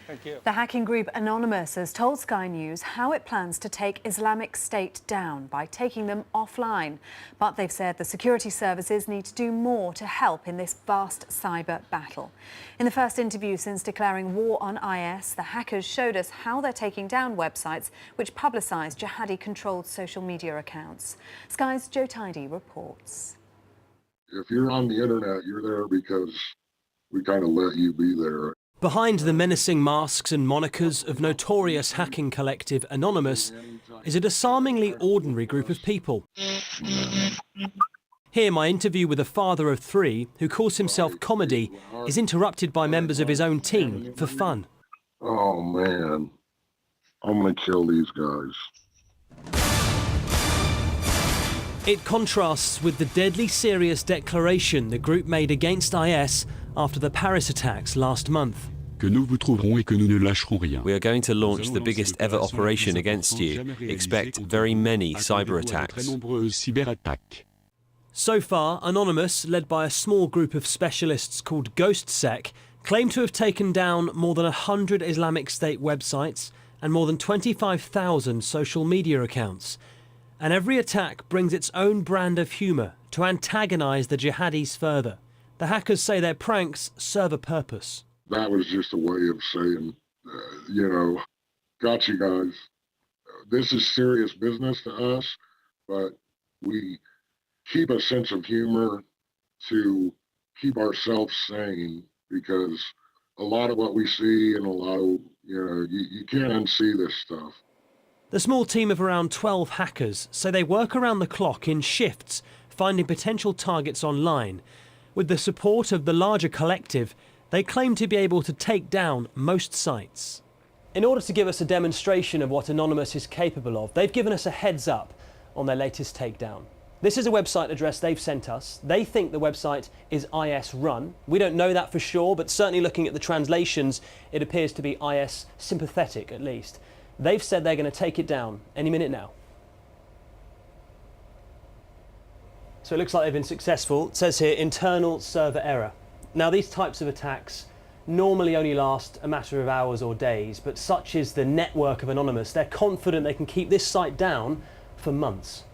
Thank you. The hacking group Anonymous has told Sky News how it plans to take Islamic State down by taking them offline. But they've said the security services need to do more to help in this vast cyber battle. In the first interview since declaring war on IS, the hackers showed us how they're taking down websites which publicise jihadi-controlled social media accounts. Sky's Joe Tidy reports. If you're on the internet, you're there because we kind of let you be there. Behind the menacing masks and monikers of notorious hacking collective Anonymous is a disarmingly ordinary group of people. Here, my interview with a father of three who calls himself Comedy is interrupted by members of his own team for fun. Oh man, I'm gonna kill these guys. It contrasts with the deadly serious declaration the group made against IS after the Paris attacks last month. We are going to launch the biggest ever operation against you. Expect very many cyber attacks. So far, Anonymous, led by a small group of specialists called GhostSec, claim to have taken down more than 100 Islamic State websites and more than 25,000 social media accounts. And every attack brings its own brand of humour to antagonise the jihadis further. The hackers say their pranks serve a purpose. That was just a way of saying, got you guys. This is serious business to us, but we keep a sense of humor to keep ourselves sane, because a lot of what we see and a lot of, you can't unsee this stuff. The small team of around 12 hackers say they work around the clock in shifts, finding potential targets online. With the support of the larger collective, they claim to be able to take down most sites. In order to give us a demonstration of what Anonymous is capable of, they've given us a heads up on their latest takedown. This is a website address they've sent us. They think the website is IS run. We don't know that for sure, but certainly looking at the translations, it appears to be IS sympathetic at least. They've said they're going to take it down any minute now. So it looks like they've been successful. It says here, internal server error. Now, these types of attacks normally only last a matter of hours or days, but such is the network of Anonymous, they're confident they can keep this site down for months.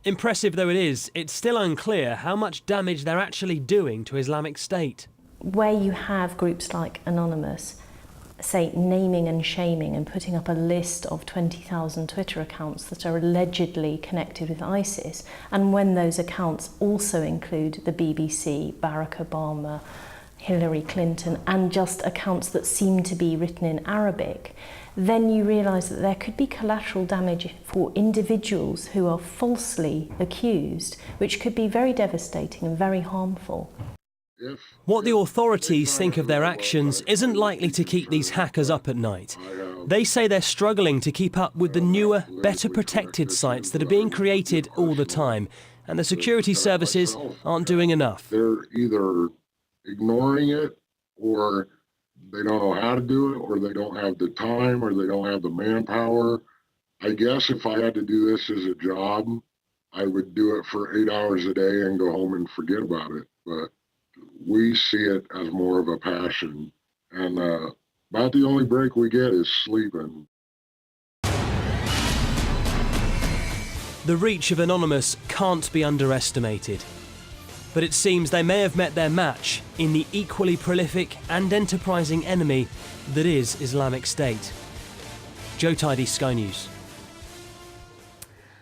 Impressive though it is, it's still unclear how much damage they're actually doing to Islamic State. Where you have groups like Anonymous, say, naming and shaming and putting up a list of 20,000 Twitter accounts that are allegedly connected with ISIS, and when those accounts also include the BBC, Barack Obama, Hillary Clinton, and just accounts that seem to be written in Arabic, then you realise that there could be collateral damage for individuals who are falsely accused, which could be very devastating and very harmful. What the authorities think of their actions isn't likely to keep these hackers up at night. They say they're struggling to keep up with the newer, better protected sites that are being created all the time, and the security services aren't doing enough. They're either ignoring it, or they don't know how to do it, or they don't have the time, or they don't have the manpower. I guess if I had to do this as a job, I would do it for 8 hours a day and go home and forget about it. But we see it as more of a passion, and about the only break we get is sleeping. The reach of Anonymous can't be underestimated, but it seems they may have met their match in the equally prolific and enterprising enemy that is Islamic State. Joe Tidy, Sky News.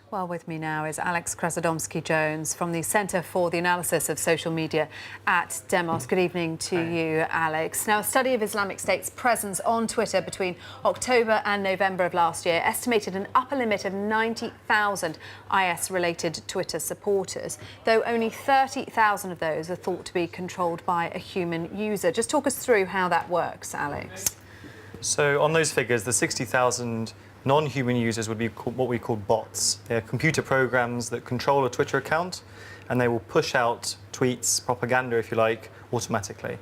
Well, with me now is Krasodomski-Jones from the Centre for the Analysis of Social Media at Demos. Good evening to you, Alex. Now, a study of Islamic State's presence on Twitter between October and November of last year estimated an upper limit of 90,000 IS-related Twitter supporters, though only 30,000 of those are thought to be controlled by a human user. Just talk us through how that works, Alex. So on those figures, the 60,000 non-human users would be what we call bots. They're computer programs that control a Twitter account, and they will push out tweets, propaganda, if you like, automatically.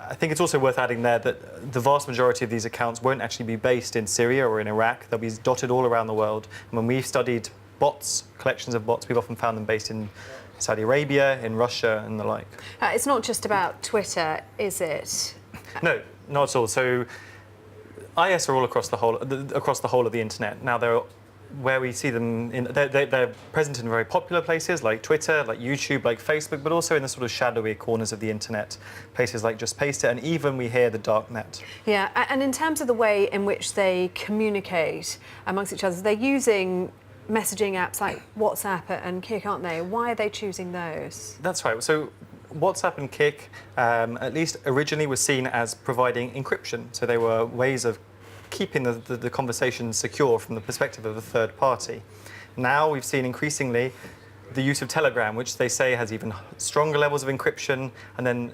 I think it's also worth adding there that the vast majority of these accounts won't actually be based in Syria or in Iraq. They'll be dotted all around the world. And when we've studied bots, collections of bots, we've often found them based in Saudi Arabia, in Russia, and the like. It's not just about Twitter, is it? No, Not at all. So IS are all across the whole of the internet. Now, where we see them, they're present in very popular places like Twitter, like YouTube, like Facebook, but also in the sort of shadowy corners of the internet, places like Just Paste It, and even we hear the dark net. Yeah, and in terms of the way in which they communicate amongst each other, they're using messaging apps like WhatsApp and Kik, aren't they? Why are they choosing those? That's right. So WhatsApp and Kik, at least originally, were seen as providing encryption. So they were ways of keeping the conversation secure from the perspective of a third party. Now we've seen increasingly the use of Telegram, which they say has even stronger levels of encryption. And then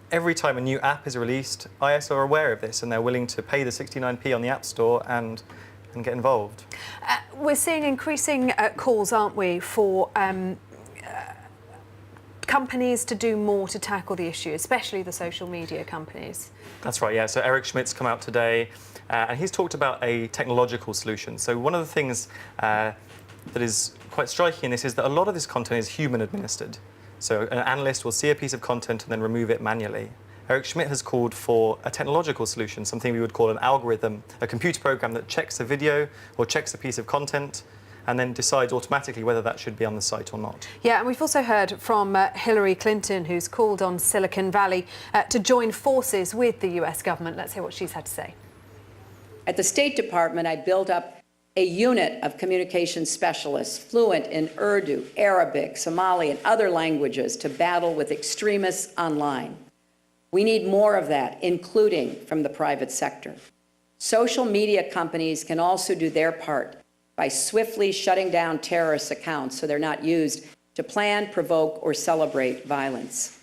every time a new app is released, IS are aware of this and they're willing to pay the 69p on the App Store and get involved. We're seeing increasing calls, aren't we, for companies to do more to tackle the issue, especially the social media companies. That's right, yeah. So Eric Schmidt's come out today and he's talked about a technological solution. So one of the things that is quite striking in this is that a lot of this content is human administered. So an analyst will see a piece of content and then remove it manually. Eric Schmidt has called for a technological solution, something we would call an algorithm, a computer program that checks a video or checks a piece of content and then decides automatically whether that should be on the site or not. Yeah, and we've also heard from Hillary Clinton, who's called on Silicon Valley to join forces with the US government. Let's hear what she's had to say. At the State Department, I built up a unit of communication specialists fluent in Urdu, Arabic, Somali, and other languages to battle with extremists online. We need more of that, including from the private sector. Social media companies can also do their part by swiftly shutting down terrorist accounts so they're not used to plan, provoke, or celebrate violence.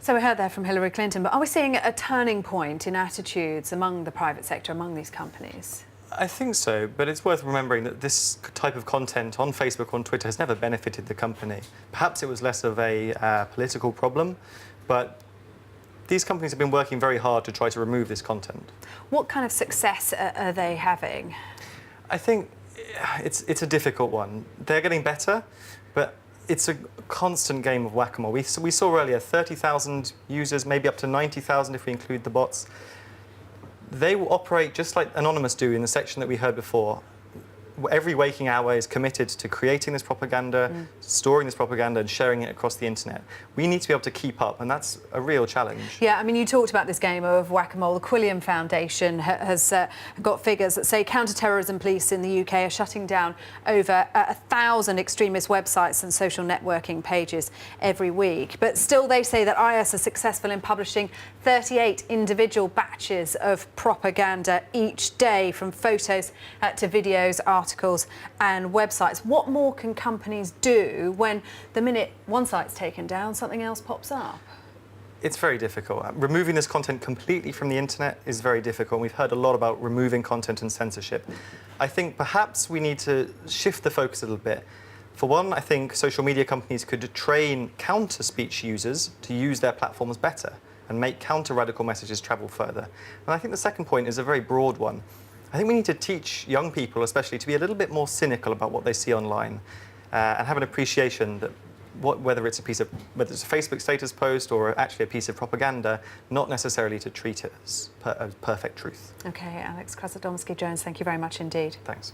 So we heard there from Hillary Clinton, but are we seeing a turning point in attitudes among the private sector, among these companies? I think so, but it's worth remembering that this type of content on Facebook or on Twitter has never benefited the company. Perhaps it was less of a political problem, but these companies have been working very hard to try to remove this content. What kind of success are they having? I think it's a difficult one. They're getting better, but it's a constant game of whack-a-mole. We saw earlier 30,000 users, maybe up to 90,000 if we include the bots. They will operate just like Anonymous do in the section that we heard before. Every waking hour is committed to creating this propaganda, storing this propaganda and sharing it across the internet. We need to be able to keep up, and that's a real challenge. Yeah, I mean, you talked about this game of whack-a-mole. The Quilliam Foundation has got figures that say counter-terrorism police in the UK are shutting down over 1,000 extremist websites and social networking pages every week. But still, they say that IS are successful in publishing 38 individual batches of propaganda each day, from photos to videos, articles and websites. What more can companies do when the minute one site's taken down, something else pops up? It's very difficult. Removing this content completely from the internet is very difficult. We've heard a lot about removing content and censorship. I think perhaps we need to shift the focus a little bit. For one, I think social media companies could train counter-speech users to use their platforms better and make counter-radical messages travel further. And I think the second point is a very broad one. I think we need to teach young people, especially, to be a little bit more cynical about what they see online and have an appreciation that whether it's a Facebook status post or actually a piece of propaganda, not necessarily to treat it as perfect truth. OK, Alex Krasodomski-Jones, thank you very much indeed. Thanks.